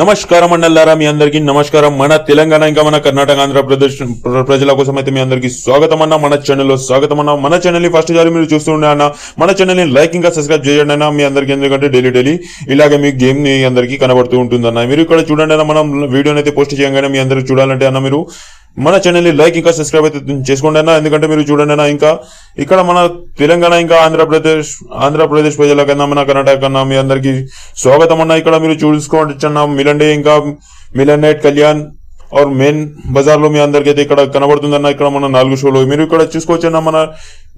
నమస్కారం అన్నల్లారా, మీ అందరికీ నమస్కారం. మన తెలంగాణ ఇంకా మన కర్ణాటక ఆంధ్రప్రదేశ్ ప్రజల కోసం అయితే మీ అందరికీ స్వాగతం అన్న. మన ఛానల్లో స్వాగతం అన్న. మన ఛానల్ ని ఫస్ట్ సారి మీరు చూస్తుండే అన్న, మన ఛానల్ ని లైక్ ఇంకా సబ్స్క్రైబ్ చేయండి అన్న. మీ అందరికీ ఎందుకంటే డైలీ ఇలాగే మీ గేమ్ ని అందరికీ కనబడుతూ ఉంటుందన్న. మీరు ఇక్కడ చూడండి అన్న, మనం వీడియోని అయితే పోస్ట్ చేయగానే మీ అందరికి చూడాలంటే అన్న మీరు మన ఛానల్ ని లైక్ ఇంకా సబ్స్క్రైబ్ అయితే చేసుకోండి అన్న. ఎందుకంటే మీరు చూడండి అన్న, ఇంకా ఇక్కడ మన తెలంగాణ ఇంకా ఆంధ్రప్రదేశ్ ప్రజల కన్నా మన కర్ణాటక కన్నా మీ అందరికి స్వాగతం అన్న. ఇక్కడ మీరు చూసుకోవచ్చు అన్న, మిలండే ఇంకా మిలన్ నైట్ కళ్యాణ్ और मेन బజార్ లో మీ అందరికి అయితే ఇక్కడ కనబడుతుందన్న. ఇక్కడ మన 4 షోలు మీరు ఇక్కడ చూసుకోవచ్చు అన్న. మన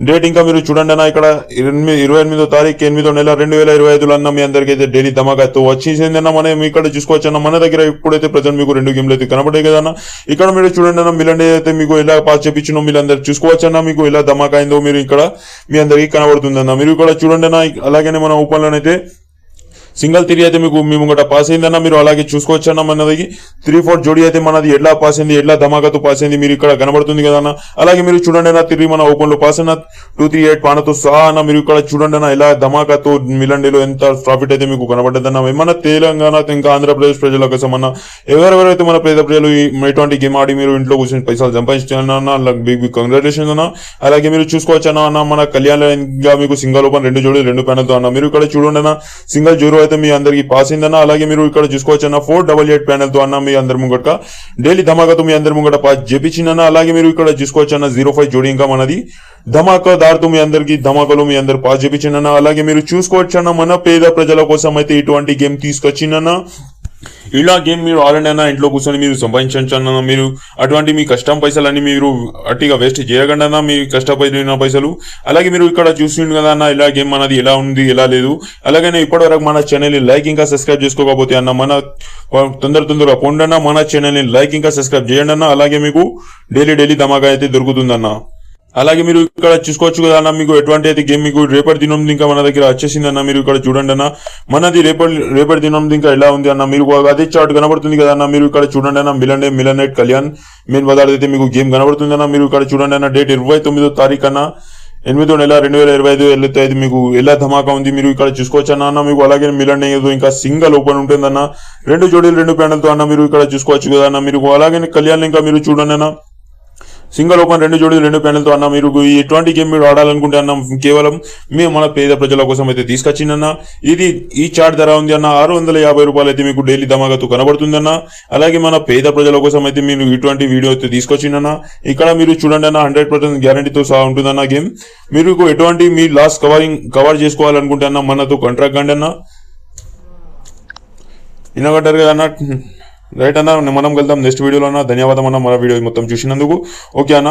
డేట్ ఇంకా మీరు చూడండి అన్న, ఇక్కడ 28వ తారీఖు 8వ నెల 2025 అన్న. మీ అందరికి అయితే డైలీ ధమాకాతో వచ్చేసిందన్న. మనం ఇక్కడ చూసుకోవచ్చు అన్న, మన దగ్గర ఇప్పుడైతే ప్రజెంట్ మీకు 2 గేమ్లు అయితే కనబడాయి కదన్న. ఇక్కడ మీరు చూడండి అన్న, మిలండే అయితే మీకు ఎలా పాస్ చేపించినో మీరు అందరు చూసుకోవచ్చు అన్న. మీకు ఎలా ధమాకా అయిందో మీరు ఇక్కడ మీ అందరికి కనబడుతుందన్న. మీరు ఇక్కడ చూడండి అన్న. అలాగే మన ఓపెన్ లోనైతే సింగిల్ 3 అయితే మీకు మీ ముంగట పాస్ అయిందన్న. మీరు అలాగే చూసుకోవచ్చు అన్న. మనది 3-4 జోడీ అయితే మనది ఎట్లా పాస్ అయింది, ఎట్లా ధమాకాతో పాస్ అయింది మీరు ఇక్కడ కనబడుతుంది కదన్న. అలాగే మీరు చూడండి అన్న, 3 మన ఓపెన్ లో పాస్ అన్న 238 పానతో సహా అన్న. మీరు ఇక్కడ చూడండి అన్న, ఎలా ధమాకాతో మిలండేలో ఎంత ప్రాఫిట్ అయితే మీకు కనబడ్డదన్న. మన తెలంగాణ ఇంకా ఆంధ్రప్రదేశ్ ప్రజల కోసం అన్న, ఎవరెవరైతే మన పేద ప్రజలు ఎటువంటి గేమ్ ఆడి మీరు ఇంట్లో కూర్చొని పైసలు సంపాదించాలన్న బిగ్ కంగ్రాచులేషన్స్ అన్న. అలాగే మీరు చూసుకోవచ్చు అన్న, మన కళ్యాణ్ గా మీకు సింగిల్ ఓపెన్ 2 జోడీ 2 ప్యానెల్తో అన్న. మీరు ఇక్కడ చూడండి అన్న, సింగిల్ 0 అయితే మీ అందరికి పాస్ అయిందన్న. అలాగే మీరు ఇక్కడ చూసుకోవచ్చు అన్న, 488 ప్యానెల్ తో అన్న మీ అందరి ముంగట డైలీ ధమాకాతో మీ అందరి ముంగట పాస్ చేపించిందన్న. అలాగే మీరు ఇక్కడ చూసుకోవచ్చు అన్న, 05 జోడీ ఇంకా మనది ధమాకా దారుతూ మీ అందరికి ధమాకాలో మీ అందరు పాస్ చేపించిందన్న. అలాగే మీరు చూసుకోవచ్చు అన్న, మన పేద ప్రజల కోసం అయితే ఇటువంటి గేమ్ తీసుకొచ్చిందన్న. ఇలా గేమ్ మీరు ఆడండి అన్న, ఇంట్లో కూర్చొని మీరు సంపాదించవచ్చు అన్న. మీరు అటువంటి మీ కష్టం పైసలన్నీ మీరు అట్టిగా వేస్ట్ చేయకండి అన్న, మీ కష్టపడిన పైసలు. అలాగే మీరు ఇక్కడ చూసిండు కదా అన్న, ఇలా గేమ్ మనది ఎలా ఉంది ఎలా లేదు. అలాగే ఇప్పటి వరకు మన ఛానల్ ని లైక్ ఇంకా సబ్స్క్రైబ్ చేసుకోకపోతే అన్న, మన తొందరగా పోండి అన్న, మన ఛానల్ ని లైక్ ఇంకా సబ్స్క్రైబ్ చేయండి అన్న. అలాగే మీకు డైలీ ధమాకా అయితే దొరుకుతుందన్న. అలాగే మీరు ఇక్కడ చూసుకోవచ్చు కదా అన్న, మీకు ఎటువంటి అయితే గేమ్ మీకు రేపటి దినం ఇంకా మన దగ్గర వచ్చేసింది అన్న. మీరు ఇక్కడ చూడండి అన్న, మనది రేపటి దినం ఇంకా ఎలా ఉంది అన్న. మీరు అదే చార్ట్ కనబడుతుంది కదా అన్న. మీరు ఇక్కడ చూడండి అన్న, Milan night Kalyan main bazaar అయితే మీకు గేమ్ కనబడుతుంది అన్న. మీరు ఇక్కడ చూడండి అన్న, డేట్ 29వ తారీఖు అన్న 8వ నెల 2025 మీకు ఎలా ధమాకా ఉంది మీరు ఇక్కడ చూసుకోవచ్చు అన్న. మీకు అలాగే మిలన్ ఇంకా సింగిల్ ఓపెన్ ఉంటుందన్న, 2 జోడీలు 2 ప్యానెల్ తో అన్న. మీరు ఇక్కడ చూసుకోవచ్చు కదా అన్న. మీరు అలాగే కళ్యాణ్ ఇంకా మీరు చూడండి అన్న, సింగిల్ ఓపెన్ 2 జోడీలు 2 ప్యానెల్ తో అన్న. మీరు ఎటువంటి గేమ్ మీరు ఆడాలనుకుంటే అన్న, కేవలం మేము మన పేద ప్రజల కోసం అయితే తీసుకొచ్చిందన్న. ఈ చార్ట్ ధర ఉంది అన్న, 650 రూపాయలు అయితే మీకు డైలీ ధమాకాతో కనబడుతుందన్న. అలాగే మన పేద ప్రజల కోసం అయితే మీరు ఇటువంటి వీడియో అయితే తీసుకొచ్చిందన్న. ఇక్కడ మీరు చూడండి అన్న, 100% గ్యారంటీతో సహా ఉంటుందన్న గేమ్. మీరు ఎటువంటి మీ లాస్ కవర్ చేసుకోవాలనుకుంటే అన్న, మనతో కాంట్రాక్ట్ కండి అన్న. వినగట్టారు కదా అన్న, రైట్ అన్న. మనం వెళ్దాం నెక్స్ట్ వీడియోలో అన్న. ధన్యవాదం అన్న, మన వీడియో మొత్తం చూసినందుకు. ఓకే అన్న.